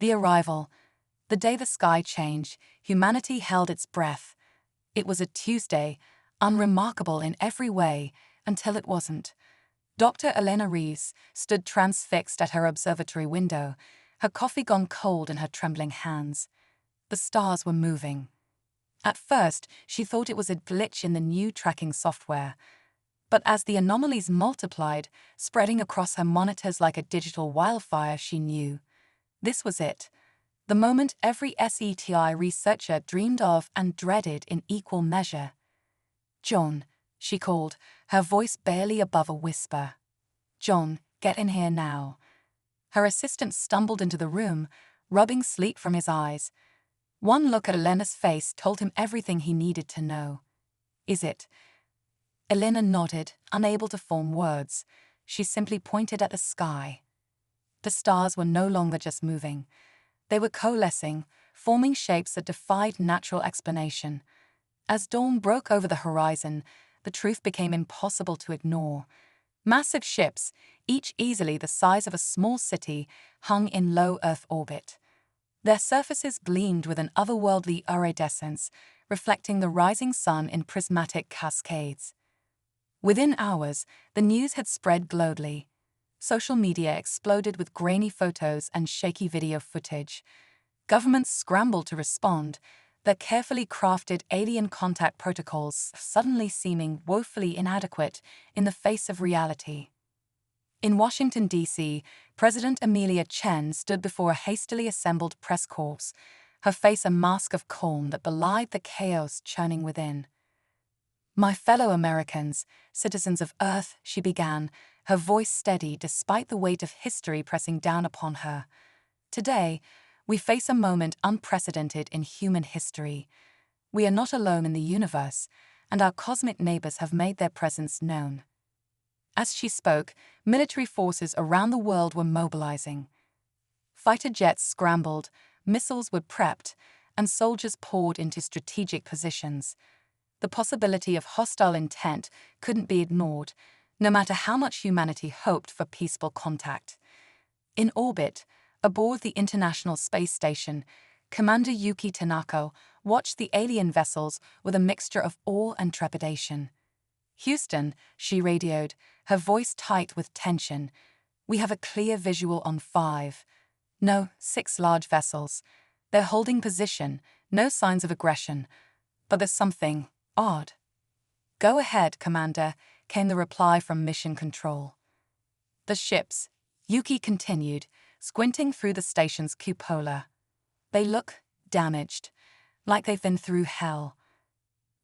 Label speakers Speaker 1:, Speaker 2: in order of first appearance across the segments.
Speaker 1: The arrival. The day the sky changed, humanity held its breath. It was a Tuesday, unremarkable in every way, until it wasn't. Dr. Elena Rees stood transfixed at her observatory window, her coffee gone cold in her trembling hands. The stars were moving. At first, she thought it was a glitch in the new tracking software. But as the anomalies multiplied, spreading across her monitors like a digital wildfire, she knew. This was it. The moment every SETI researcher dreamed of and dreaded in equal measure. "John," she called, her voice barely above a whisper. "John, get in here now." Her assistant stumbled into the room, rubbing sleep from his eyes. One look at Elena's face told him everything he needed to know. "Is it?" Elena nodded, unable to form words. She simply pointed at the sky. The stars were no longer just moving. They were coalescing, forming shapes that defied natural explanation. As dawn broke over the horizon, the truth became impossible to ignore. Massive ships, each easily the size of a small city, hung in low Earth orbit. Their surfaces gleamed with an otherworldly iridescence, reflecting the rising sun in prismatic cascades. Within hours, the news had spread globally. Social media exploded with grainy photos and shaky video footage. Governments scrambled to respond, their carefully crafted alien contact protocols suddenly seeming woefully inadequate in the face of reality. In Washington, D.C., President Amelia Chen stood before a hastily assembled press corps, her face a mask of calm that belied the chaos churning within. "My fellow Americans, citizens of Earth," she began, her voice steady despite the weight of history pressing down upon her. "Today, we face a moment unprecedented in human history. We are not alone in the universe, and our cosmic neighbors have made their presence known." As she spoke, military forces around the world were mobilizing. Fighter jets scrambled, missiles were prepped, and soldiers poured into strategic positions. The possibility of hostile intent couldn't be ignored, no matter how much humanity hoped for peaceful contact. In orbit, aboard the International Space Station, Commander Yuki Tanaka watched the alien vessels with a mixture of awe and trepidation. "Houston," she radioed, her voice tight with tension. "We have a clear visual on 5. No, 6 large vessels. They're holding position, no signs of aggression. But there's something odd." "Go ahead, Commander," came the reply from Mission Control. "The ships," Yuki continued, squinting through the station's cupola. "They look damaged, like they've been through hell."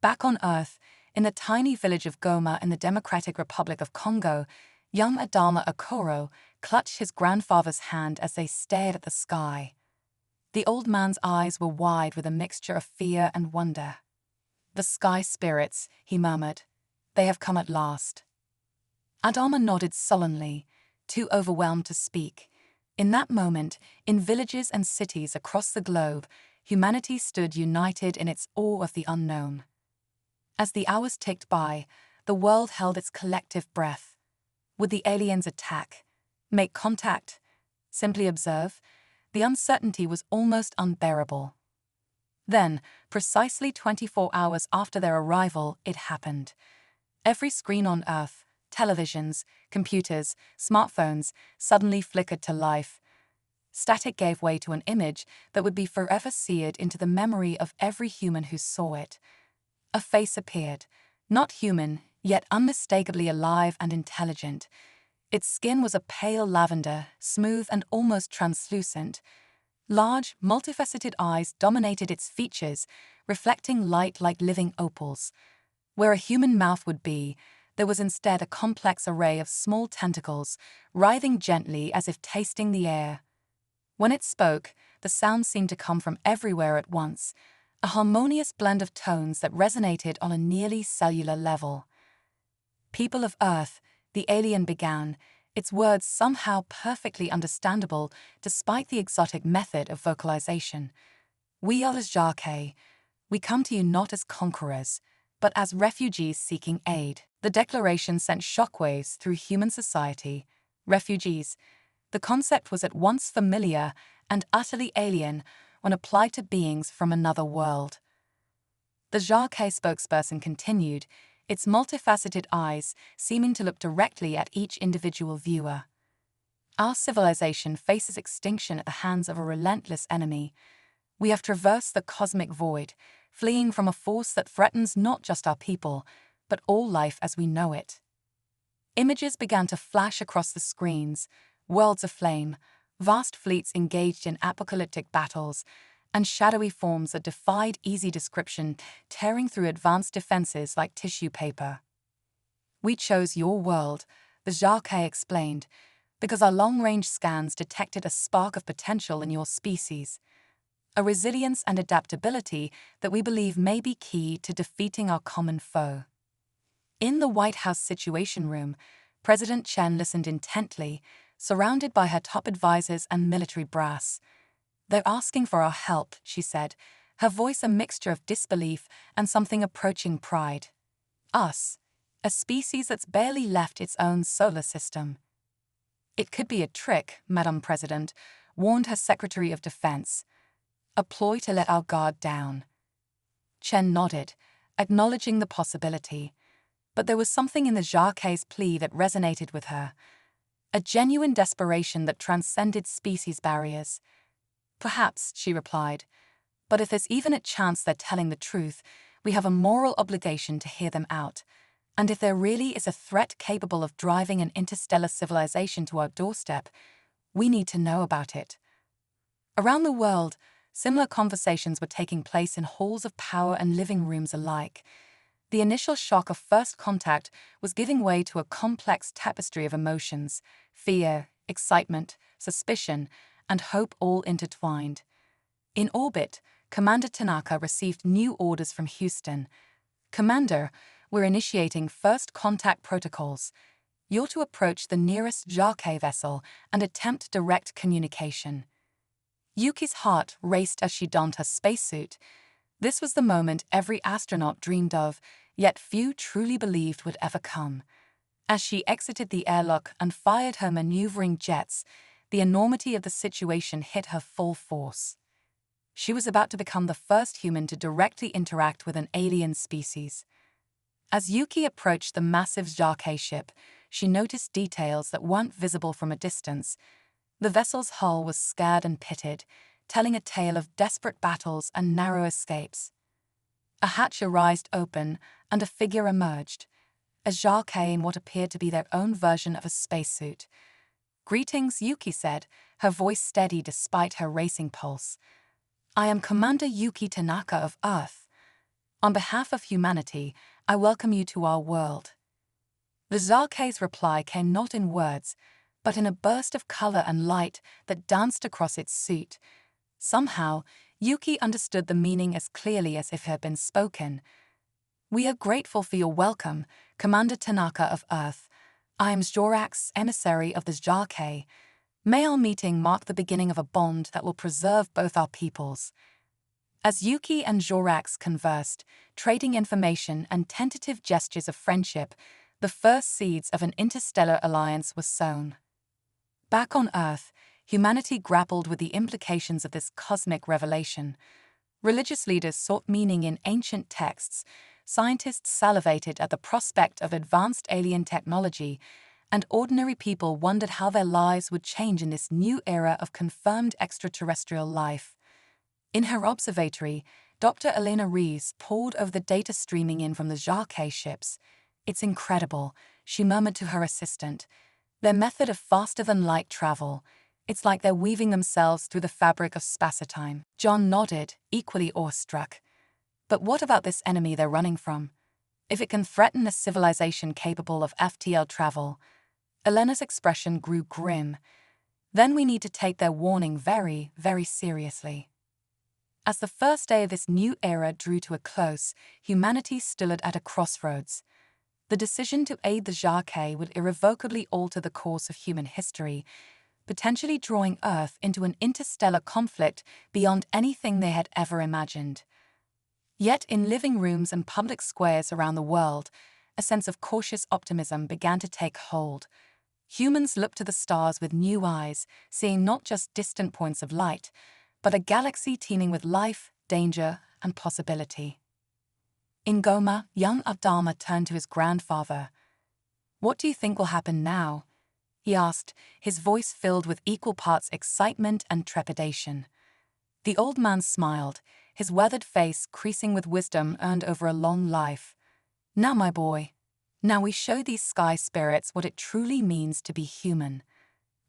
Speaker 1: Back on Earth, in the tiny village of Goma in the Democratic Republic of Congo, young Adama Okoro clutched his grandfather's hand as they stared at the sky. The old man's eyes were wide with a mixture of fear and wonder. "The sky spirits," he murmured. "They have come at last." Adama nodded sullenly, too overwhelmed to speak. In that moment, in villages and cities across the globe, humanity stood united in its awe of the unknown. As the hours ticked by, the world held its collective breath. Would the aliens attack? Make contact? Simply observe? The uncertainty was almost unbearable. Then, precisely 24 hours after their arrival, it happened. Every screen on Earth, televisions, computers, smartphones, suddenly flickered to life. Static gave way to an image that would be forever seared into the memory of every human who saw it. A face appeared, not human, yet unmistakably alive and intelligent. Its skin was a pale lavender, smooth and almost translucent. Large, multifaceted eyes dominated its features, reflecting light like living opals. Where a human mouth would be, there was instead a complex array of small tentacles, writhing gently as if tasting the air. When it spoke, the sound seemed to come from everywhere at once, a harmonious blend of tones that resonated on a nearly cellular level. "People of Earth," the alien began, its words somehow perfectly understandable despite the exotic method of vocalization. "We are Jacques. We come to you not as conquerors, but as refugees seeking aid." The declaration sent shockwaves through human society. Refugees. The concept was at once familiar and utterly alien when applied to beings from another world. The Jacques spokesperson continued, its multifaceted eyes seeming to look directly at each individual viewer. Our civilization faces extinction at the hands of a relentless enemy. We have traversed the cosmic void, fleeing from a force that threatens not just our people, but all life as we know it. Images began to flash across the screens, worlds aflame, vast fleets engaged in apocalyptic battles, and shadowy forms that defied easy description, tearing through advanced defenses like tissue paper. We chose your world, the Jacques explained, because our long-range scans detected a spark of potential in your species, a resilience and adaptability that we believe may be key to defeating our common foe. In the White House Situation Room, President Chen listened intently, surrounded by her top advisors and military brass. "They're asking for our help," she said, her voice a mixture of disbelief and something approaching pride. "Us, a species that's barely left its own solar system." "It could be a trick, Madam President," warned her Secretary of Defense. "A ploy to let our guard down." Chen nodded, acknowledging the possibility. But there was something in the Jacques' plea that resonated with her, a genuine desperation that transcended species barriers. "Perhaps," she replied, "but if there's even a chance they're telling the truth, we have a moral obligation to hear them out. And if there really is a threat capable of driving an interstellar civilization to our doorstep, we need to know about it." Around the world, similar conversations were taking place in halls of power and living rooms alike. The initial shock of first contact was giving way to a complex tapestry of emotions: fear, excitement, suspicion, and hope all intertwined. In orbit, Commander Tanaka received new orders from Houston. "Commander, we're initiating first contact protocols. You're to approach the nearest Jacques vessel and attempt direct communication." Yuki's heart raced as she donned her spacesuit. This was the moment every astronaut dreamed of, yet few truly believed would ever come. As she exited the airlock and fired her maneuvering jets, the enormity of the situation hit her full force. She was about to become the first human to directly interact with an alien species. As Yuki approached the massive Jacques ship, she noticed details that weren't visible from a distance. The vessel's hull was scarred and pitted, telling a tale of desperate battles and narrow escapes. A hatch arised open, and a figure emerged, a Jacques in what appeared to be their own version of a spacesuit. "Greetings," Yuki said, her voice steady despite her racing pulse. "I am Commander Yuki Tanaka of Earth. On behalf of humanity, I welcome you to our world." The Jacques' reply came not in words, but in a burst of color and light that danced across its suit. Somehow, Yuki understood the meaning as clearly as if it had been spoken. "We are grateful for your welcome, Commander Tanaka of Earth. I am Jorax, emissary of the Jacques. May our meeting mark the beginning of a bond that will preserve both our peoples." As Yuki and Jorax conversed, trading information and tentative gestures of friendship, the first seeds of an interstellar alliance were sown. Back on Earth, humanity grappled with the implications of this cosmic revelation. Religious leaders sought meaning in ancient texts, scientists salivated at the prospect of advanced alien technology, and ordinary people wondered how their lives would change in this new era of confirmed extraterrestrial life. In her observatory, Dr. Elena Rees pored over the data streaming in from the Jacques ships. "It's incredible," she murmured to her assistant. "Their method of faster-than-light travel. It's like they're weaving themselves through the fabric of spacetime." John nodded, equally awestruck. "But what about this enemy they're running from? If it can threaten a civilization capable of FTL travel..." Elena's expression grew grim. "Then we need to take their warning very, very seriously." As the first day of this new era drew to a close, humanity stood at a crossroads. The decision to aid the Jacques would irrevocably alter the course of human history, potentially drawing Earth into an interstellar conflict beyond anything they had ever imagined. Yet in living rooms and public squares around the world, a sense of cautious optimism began to take hold. Humans looked to the stars with new eyes, seeing not just distant points of light, but a galaxy teeming with life, danger, and possibility. In Goma, young Abdalma turned to his grandfather. "What do you think will happen now?" he asked, his voice filled with equal parts excitement and trepidation. The old man smiled, his weathered face creasing with wisdom earned over a long life. "Now, my boy, now we show these sky spirits what it truly means to be human.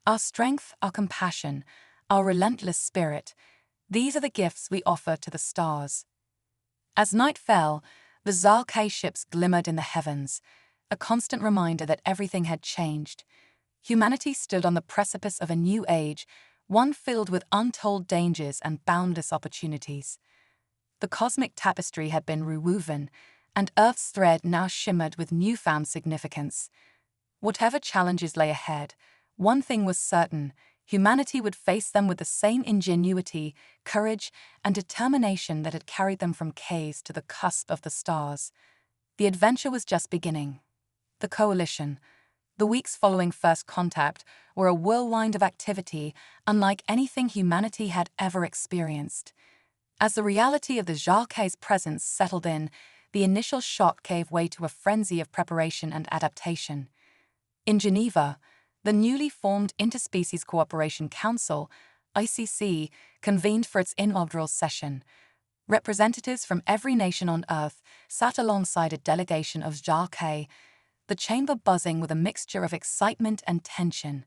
Speaker 1: Our strength, our compassion, our relentless spirit, these are the gifts we offer to the stars." As night fell, the Zarkei ships glimmered in the heavens, a constant reminder that everything had changed. Humanity stood on the precipice of a new age, one filled with untold dangers and boundless opportunities. The cosmic tapestry had been rewoven, and Earth's thread now shimmered with newfound significance. Whatever challenges lay ahead, one thing was certain: humanity would face them with the same ingenuity, courage, and determination that had carried them from caves to the cusp of the stars. The adventure was just beginning. The Coalition, the weeks following first contact, were a whirlwind of activity unlike anything humanity had ever experienced. As the reality of the Zarkei's presence settled in, the initial shock gave way to a frenzy of preparation and adaptation. In Geneva, the newly formed Interspecies Cooperation Council, ICC, convened for its inaugural session. Representatives from every nation on Earth sat alongside a delegation of Zarkei, the chamber buzzing with a mixture of excitement and tension.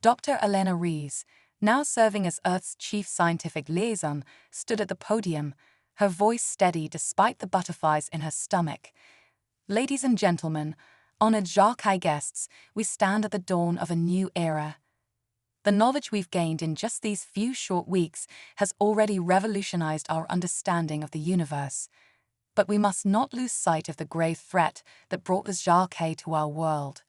Speaker 1: Dr. Elena Rees, now serving as Earth's chief scientific liaison, stood at the podium, her voice steady despite the butterflies in her stomach. "Ladies and gentlemen, honored Zarkei guests, we stand at the dawn of a new era. The knowledge we've gained in just these few short weeks has already revolutionized our understanding of the universe. But we must not lose sight of the grave threat that brought the Zarkei to our world."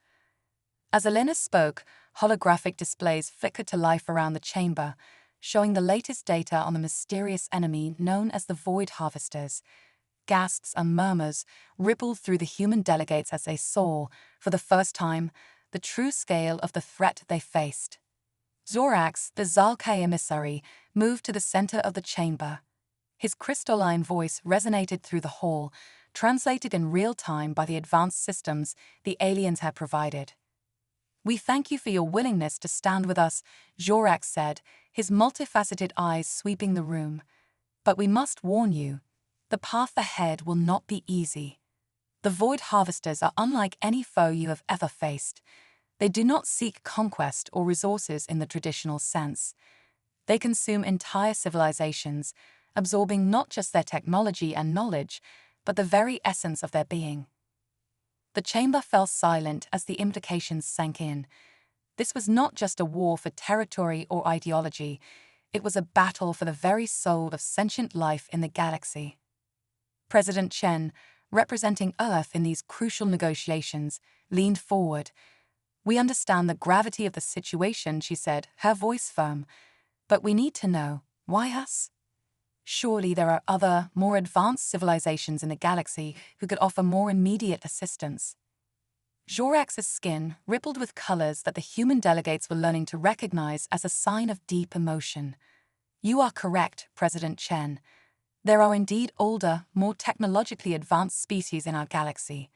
Speaker 1: As Elena spoke, holographic displays flickered to life around the chamber, showing the latest data on the mysterious enemy known as the Void Harvesters. Gasps and murmurs rippled through the human delegates as they saw, for the first time, the true scale of the threat they faced. Zorax, the Zarkei emissary, moved to the center of the chamber. His crystalline voice resonated through the hall, translated in real time by the advanced systems the aliens had provided. "We thank you for your willingness to stand with us," Zorax said, his multifaceted eyes sweeping the room. "But we must warn you, the path ahead will not be easy. The Void Harvesters are unlike any foe you have ever faced. They do not seek conquest or resources in the traditional sense. They consume entire civilizations, absorbing not just their technology and knowledge, but the very essence of their being." The chamber fell silent as the implications sank in. This was not just a war for territory or ideology, it was a battle for the very soul of sentient life in the galaxy. President Chen, representing Earth in these crucial negotiations, leaned forward. "We understand the gravity of the situation," she said, her voice firm. "But we need to know, why us? Surely there are other, more advanced civilizations in the galaxy who could offer more immediate assistance." Zorax's skin rippled with colors that the human delegates were learning to recognize as a sign of deep emotion. "You are correct, President Chen. There are indeed older, more technologically advanced species in our galaxy.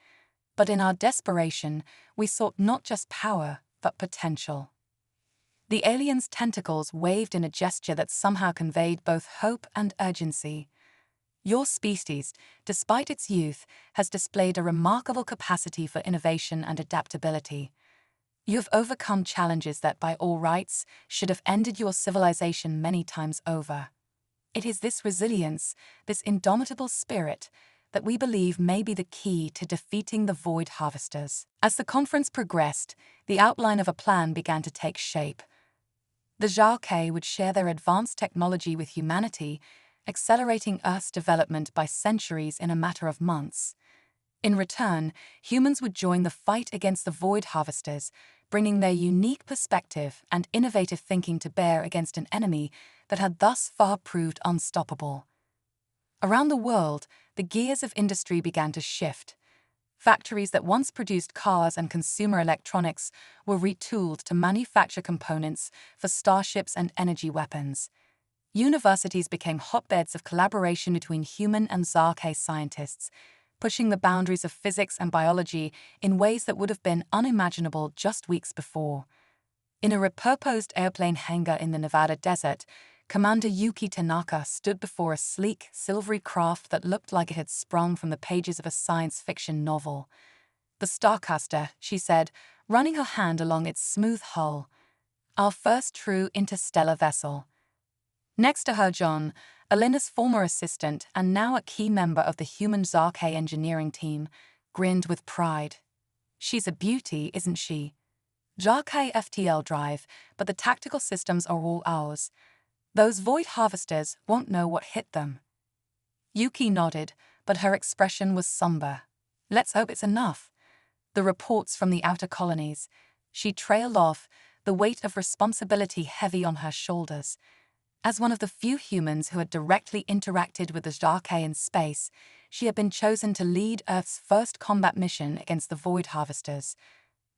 Speaker 1: But in our desperation, we sought not just power, but potential." The alien's tentacles waved in a gesture that somehow conveyed both hope and urgency. "Your species, despite its youth, has displayed a remarkable capacity for innovation and adaptability. You have overcome challenges that, by all rights, should have ended your civilization many times over. It is this resilience, this indomitable spirit, that we believe may be the key to defeating the Void Harvesters." As the conference progressed, the outline of a plan began to take shape. The Zarkei would share their advanced technology with humanity, accelerating Earth's development by centuries in a matter of months. In return, humans would join the fight against the Void Harvesters, bringing their unique perspective and innovative thinking to bear against an enemy that had thus far proved unstoppable. Around the world, the gears of industry began to shift. Factories that once produced cars and consumer electronics were retooled to manufacture components for starships and energy weapons. Universities became hotbeds of collaboration between human and Zarkay scientists, pushing the boundaries of physics and biology in ways that would have been unimaginable just weeks before. In a repurposed airplane hangar in the Nevada desert, Commander Yuki Tanaka stood before a sleek, silvery craft that looked like it had sprung from the pages of a science fiction novel. "The Starcaster," she said, running her hand along its smooth hull. "Our first true interstellar vessel." Next to her, John, Elena's former assistant and now a key member of the human Zarkay engineering team, grinned with pride. "She's a beauty, isn't she? Zarkay FTL drive, but the tactical systems are all ours. Those void harvesters won't know what hit them." Yuki nodded, but her expression was somber. "Let's hope it's enough." The reports from the outer colonies. She trailed off, the weight of responsibility heavy on her shoulders. As one of the few humans who had directly interacted with the Zarkay in space, she had been chosen to lead Earth's first combat mission against the void harvesters.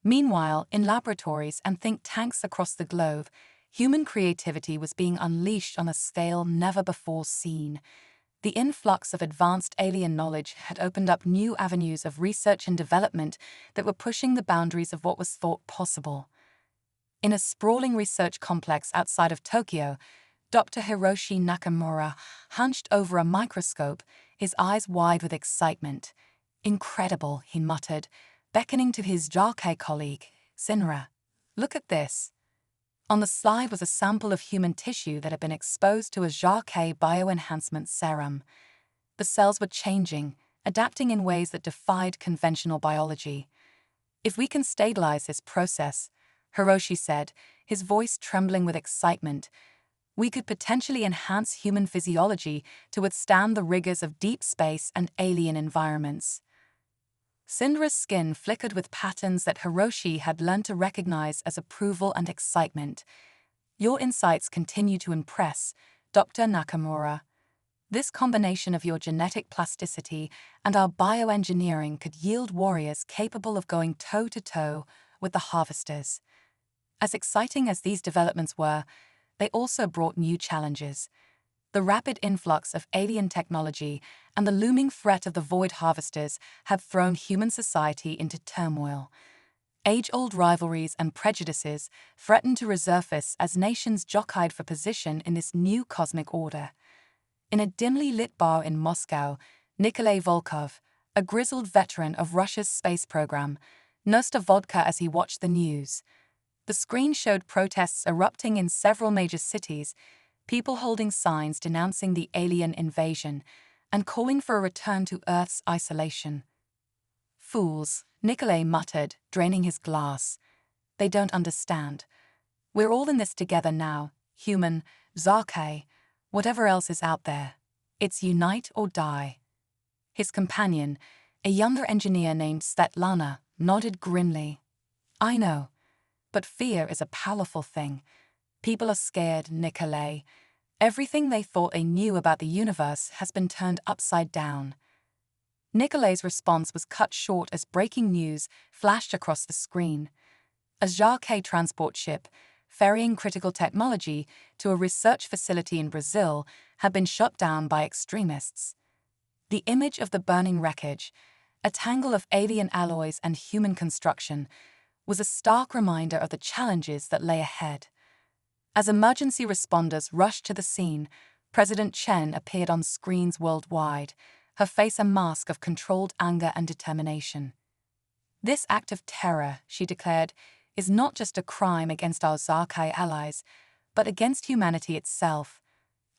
Speaker 1: Meanwhile, in laboratories and think tanks across the globe, human creativity was being unleashed on a scale never before seen. The influx of advanced alien knowledge had opened up new avenues of research and development that were pushing the boundaries of what was thought possible. In a sprawling research complex outside of Tokyo, Dr. Hiroshi Nakamura hunched over a microscope, his eyes wide with excitement. "Incredible," he muttered, beckoning to his Zarkay colleague, Sinra. "Look at this." On the slide was a sample of human tissue that had been exposed to a Zarkay bioenhancement serum. The cells were changing, adapting in ways that defied conventional biology. "If we can stabilize this process," Hiroshi said, his voice trembling with excitement, "we could potentially enhance human physiology to withstand the rigors of deep space and alien environments." Cindra's skin flickered with patterns that Hiroshi had learned to recognize as approval and excitement. "Your insights continue to impress, Dr. Nakamura. This combination of your genetic plasticity and our bioengineering could yield warriors capable of going toe-to-toe with the harvesters." As exciting as these developments were, they also brought new challenges. The rapid influx of alien technology and the looming threat of the void harvesters had thrown human society into turmoil. Age-old rivalries and prejudices threatened to resurface as nations jockeyed for position in this new cosmic order. In a dimly lit bar in Moscow, Nikolai Volkov, a grizzled veteran of Russia's space program, nursed a vodka as he watched the news. The screen showed protests erupting in several major cities, people holding signs denouncing the alien invasion and calling for a return to Earth's isolation. "Fools," Nikolai muttered, draining his glass. "They don't understand. We're all in this together now, human, Zarkay, whatever else is out there. It's unite or die." His companion, a younger engineer named Svetlana, nodded grimly. "I know. But fear is a powerful thing. People are scared, Nikolai. Everything they thought they knew about the universe has been turned upside down." Nikolai's response was cut short as breaking news flashed across the screen. A Zarkay transport ship, ferrying critical technology to a research facility in Brazil, had been shut down by extremists. The image of the burning wreckage, a tangle of alien alloys and human construction, was a stark reminder of the challenges that lay ahead. As emergency responders rushed to the scene, President Chen appeared on screens worldwide, her face a mask of controlled anger and determination. "This act of terror," she declared, "is not just a crime against our Zarkay allies, but against humanity itself.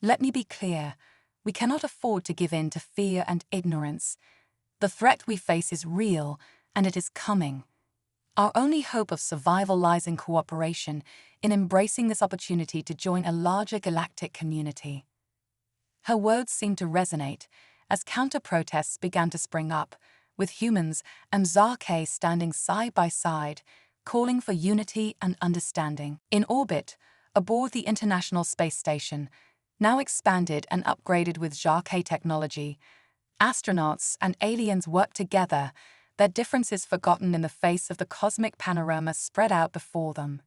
Speaker 1: Let me be clear, we cannot afford to give in to fear and ignorance. The threat we face is real, and it is coming. Our only hope of survival lies in cooperation, in embracing this opportunity to join a larger galactic community." Her words seemed to resonate as counter-protests began to spring up, with humans and Zarkay standing side by side, calling for unity and understanding. In orbit, aboard the International Space Station, now expanded and upgraded with Zarkay technology, astronauts and aliens worked together, their differences forgotten in the face of the cosmic panorama spread out before them.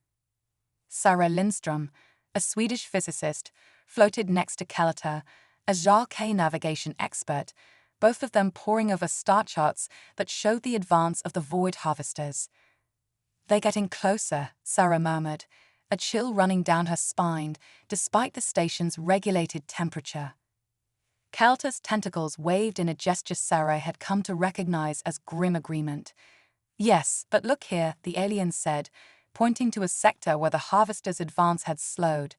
Speaker 1: Sarah Lindström, a Swedish physicist, floated next to Kelter, a Jacques navigation expert, both of them poring over star charts that showed the advance of the void harvesters. "They're getting closer," Sarah murmured, a chill running down her spine despite the station's regulated temperature. Kelter's tentacles waved in a gesture Sarah had come to recognize as grim agreement. "Yes, but look here," the alien said, pointing to a sector where the harvester's advance had slowed.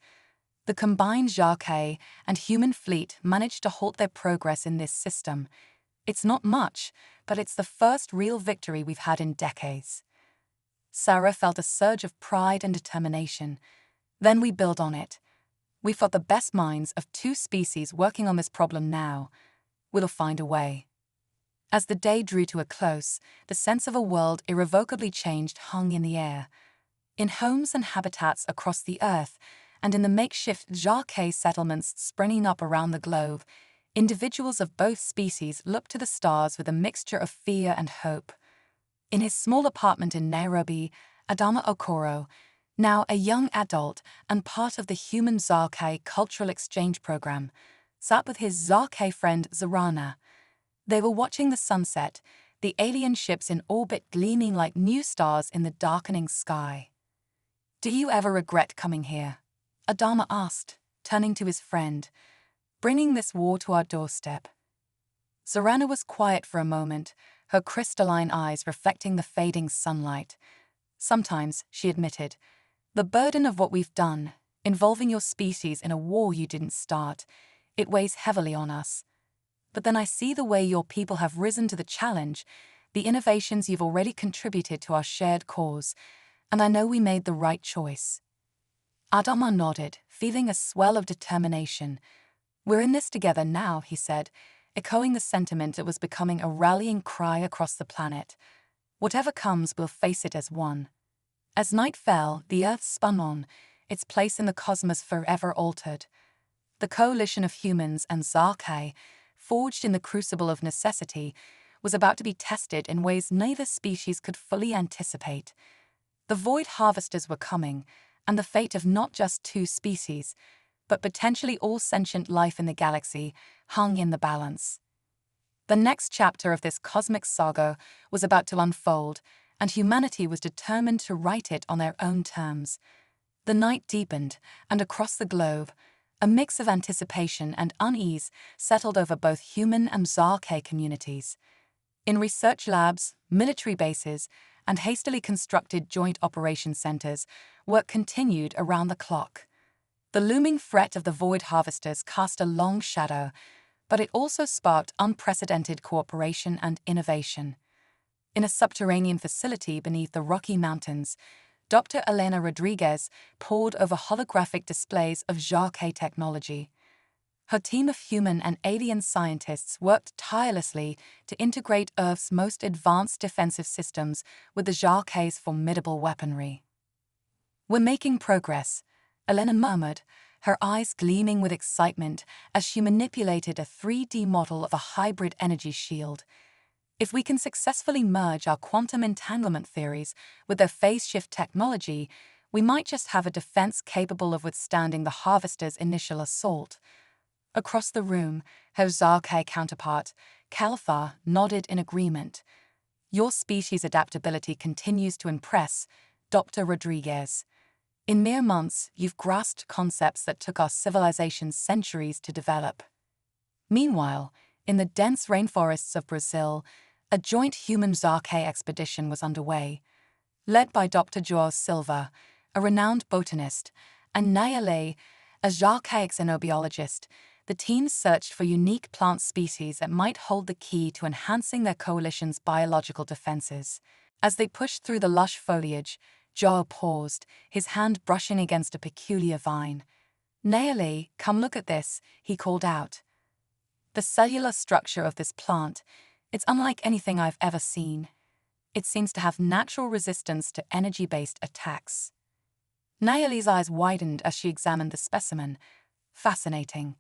Speaker 1: The combined Jacques and human fleet managed to halt their progress in this system. "It's not much, but it's the first real victory we've had in decades." Sarah felt a surge of pride and determination. "Then we build on it. We've got the best minds of two species working on this problem now. We'll find a way." As the day drew to a close, the sense of a world irrevocably changed hung in the air. In homes and habitats across the Earth, and in the makeshift Jacques settlements springing up around the globe, individuals of both species looked to the stars with a mixture of fear and hope. In his small apartment in Nairobi, Adama Okoro, now a young adult and part of the human Jacques cultural exchange program, sat with his Jacques friend Zorana. They were watching the sunset, the alien ships in orbit gleaming like new stars in the darkening sky. "Do you ever regret coming here?" Adama asked, turning to his friend. "Bringing this war to our doorstep." Zorana was quiet for a moment, her crystalline eyes reflecting the fading sunlight. "Sometimes," she admitted, "the burden of what we've done, involving your species in a war you didn't start, it weighs heavily on us. But then I see the way your people have risen to the challenge, the innovations you've already contributed to our shared cause, and I know we made the right choice." Adama nodded, feeling a swell of determination. "We're in this together now," he said, echoing the sentiment that was becoming a rallying cry across the planet. "Whatever comes, we'll face it as one." As night fell, the Earth spun on, its place in the cosmos forever altered. The coalition of humans and Jacques, forged in the crucible of necessity, was about to be tested in ways neither species could fully anticipate. The void harvesters were coming, and the fate of not just two species, but potentially all sentient life in the galaxy, hung in the balance. The next chapter of this cosmic saga was about to unfold, and humanity was determined to write it on their own terms. The night deepened, and across the globe, a mix of anticipation and unease settled over both human and Jacques communities. In research labs, military bases, and hastily constructed joint operation centers, work continued around the clock. The looming threat of the void harvesters cast a long shadow, but it also sparked unprecedented cooperation and innovation. In a subterranean facility beneath the Rocky Mountains, Dr. Elena Rodriguez pored over holographic displays of Jacques technology. Her team of human and alien scientists worked tirelessly to integrate Earth's most advanced defensive systems with the Jacques' formidable weaponry. "We're making progress," Elena murmured, her eyes gleaming with excitement as she manipulated a 3D model of a hybrid energy shield. "If we can successfully merge our quantum entanglement theories with their phase-shift technology, we might just have a defense capable of withstanding the harvester's initial assault." Across the room, her Jacques counterpart, Kelter, nodded in agreement. "Your species' adaptability continues to impress, Dr. Rodriguez. In mere months, you've grasped concepts that took our civilization centuries to develop." Meanwhile, in the dense rainforests of Brazil, a joint human Jacques expedition was underway. Led by Dr. João Silva, a renowned botanist, and Nayeli, a Jacques xenobiologist, the team searched for unique plant species that might hold the key to enhancing their coalition's biological defenses. As they pushed through the lush foliage, João paused, his hand brushing against a peculiar vine. "Nayeli, come look at this," he called out. "The cellular structure of this plant, it's unlike anything I've ever seen. It seems to have natural resistance to energy-based attacks." Nayeli's eyes widened as she examined the specimen. "Fascinating.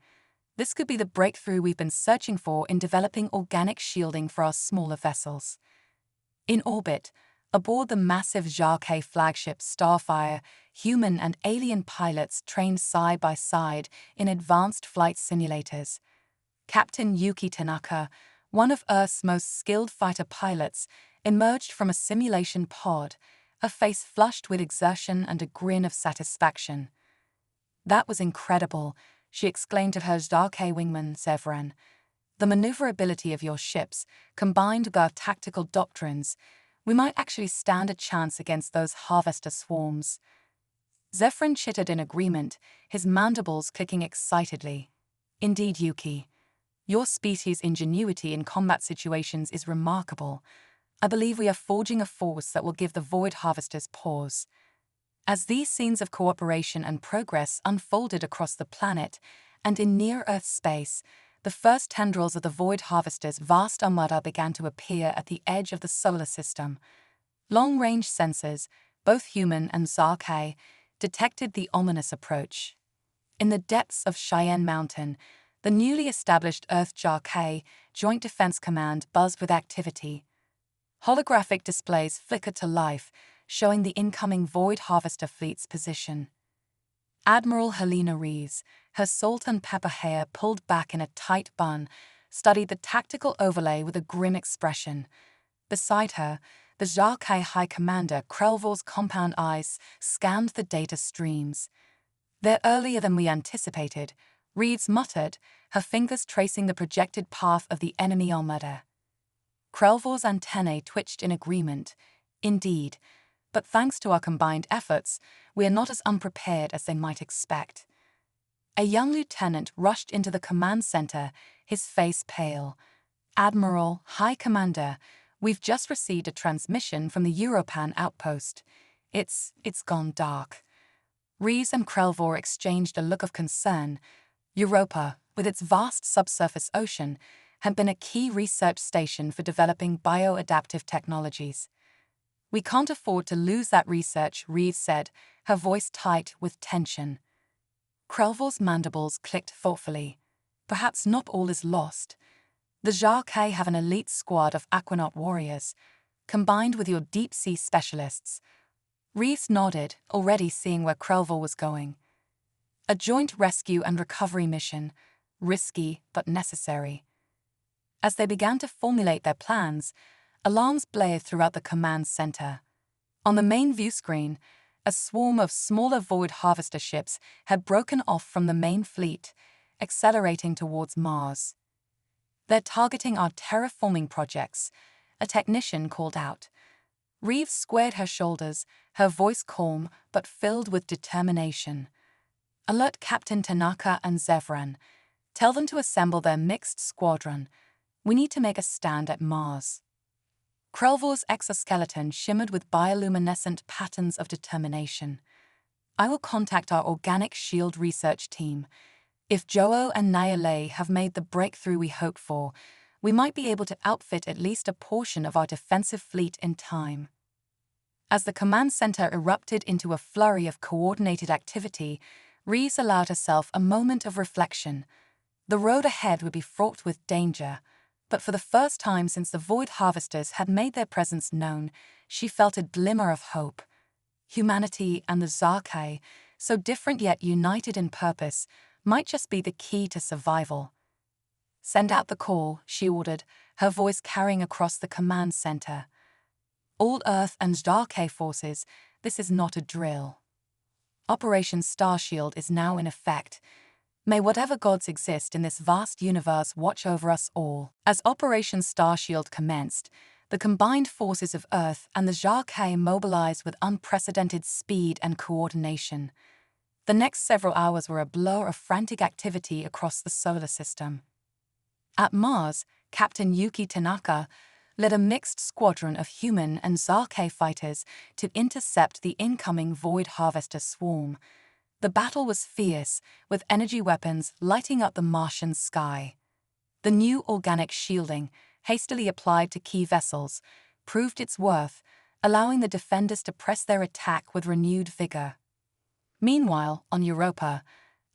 Speaker 1: This could be the breakthrough we've been searching for in developing organic shielding for our smaller vessels." In orbit, aboard the massive HFY flagship Starfire, human and alien pilots trained side by side in advanced flight simulators. Captain Yuki Tanaka, one of Earth's most skilled fighter pilots, emerged from a simulation pod, a face flushed with exertion and a grin of satisfaction. "That was incredible," she exclaimed to her HFY wingman, Zevran. "The maneuverability of your ships, combined with our tactical doctrines, we might actually stand a chance against those harvester swarms." Zevran chittered in agreement, his mandibles clicking excitedly. "Indeed, Yuki. Your species' ingenuity in combat situations is remarkable. I believe we are forging a force that will give the Void Harvesters pause." As these scenes of cooperation and progress unfolded across the planet and in near-Earth space, the first tendrils of the Void Harvester's vast armada began to appear at the edge of the solar system. Long-range sensors, both human and HFY, detected the ominous approach. In the depths of Cheyenne Mountain, the newly established Earth-HFY Joint Defense Command buzzed with activity. Holographic displays flickered to life, showing the incoming Void Harvester fleet's position. Admiral Helena Rees, her salt and pepper hair pulled back in a tight bun, studied the tactical overlay with a grim expression. Beside her, the HFY High Commander Krelvor's compound eyes scanned the data streams. "They're earlier than we anticipated," Rees muttered, her fingers tracing the projected path of the enemy armada. Krelvor's antennae twitched in agreement. "Indeed, but thanks to our combined efforts, we are not as unprepared as they might expect." A young lieutenant rushed into the command center, his face pale. "Admiral, High Commander, we've just received a transmission from the Europan outpost. It's gone dark." Rees and Krelvor exchanged a look of concern. Europa, with its vast subsurface ocean, had been a key research station for developing bioadaptive technologies. "We can't afford to lose that research," Rees said, her voice tight with tension. Krelvor's mandibles clicked thoughtfully. "Perhaps not all is lost. The HFY have an elite squad of aquanaut warriors, combined with your deep-sea specialists." Rees nodded, already seeing where Krelvor was going. A joint rescue and recovery mission, risky but necessary. As they began to formulate their plans, alarms blared throughout the command center. On the main view screen, a swarm of smaller Void Harvester ships had broken off from the main fleet, accelerating towards Mars. "They're targeting our terraforming projects," a technician called out. Reeves squared her shoulders, her voice calm but filled with determination. "Alert Captain Tanaka and Zevran. Tell them to assemble their mixed squadron. We need to make a stand at Mars." Krelvor's exoskeleton shimmered with bioluminescent patterns of determination. "I will contact our organic shield research team. If Joe and Nayale have made the breakthrough we hoped for, we might be able to outfit at least a portion of our defensive fleet in time." As the command center erupted into a flurry of coordinated activity, Rees allowed herself a moment of reflection. The road ahead would be fraught with danger, but for the first time since the Void Harvesters had made their presence known, she felt a glimmer of hope. Humanity and the HFY, so different yet united in purpose, might just be the key to survival. "Send out the call," she ordered, her voice carrying across the command center. "All Earth and HFY forces, this is not a drill. Operation Starshield is now in effect. May whatever gods exist in this vast universe watch over us all." As Operation Starshield commenced, the combined forces of Earth and the HFY mobilized with unprecedented speed and coordination. The next several hours were a blur of frantic activity across the solar system. At Mars, Captain Yuki Tanaka led a mixed squadron of human and HFY fighters to intercept the incoming Void Harvester swarm. The battle was fierce, with energy weapons lighting up the Martian sky. The new organic shielding, hastily applied to key vessels, proved its worth, allowing the defenders to press their attack with renewed vigor. Meanwhile, on Europa,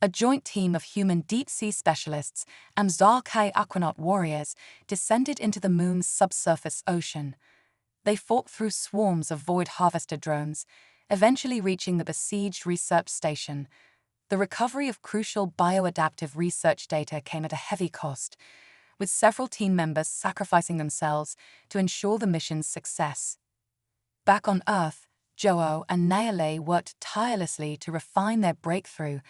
Speaker 1: a joint team of human deep-sea specialists and HFY aquanaut warriors descended into the Moon's subsurface ocean. They fought through swarms of Void Harvester drones, eventually reaching the besieged research station. The recovery of crucial bioadaptive research data came at a heavy cost, with several team members sacrificing themselves to ensure the mission's success. Back on Earth, Joe and Nayale worked tirelessly to refine their breakthrough,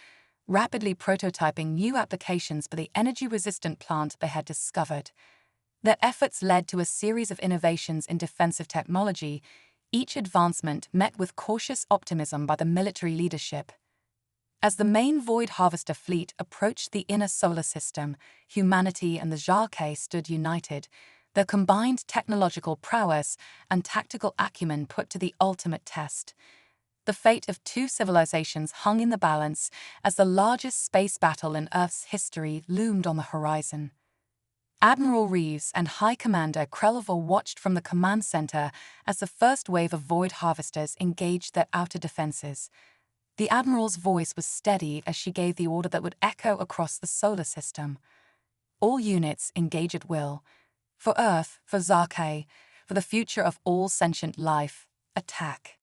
Speaker 1: rapidly prototyping new applications for the energy-resistant plant they had discovered. Their efforts led to a series of innovations in defensive technology, each advancement met with cautious optimism by the military leadership. As the main Void Harvester fleet approached the inner solar system, humanity and the Jarkey stood united, their combined technological prowess and tactical acumen put to the ultimate test. The fate of two civilizations hung in the balance as the largest space battle in Earth's history loomed on the horizon. Admiral Reeves and High Commander Krelver watched from the command center as the first wave of Void Harvesters engaged their outer defenses. The Admiral's voice was steady as she gave the order that would echo across the solar system. All units engage at will. For Earth, for Zarkey, for the future of all sentient life, attack.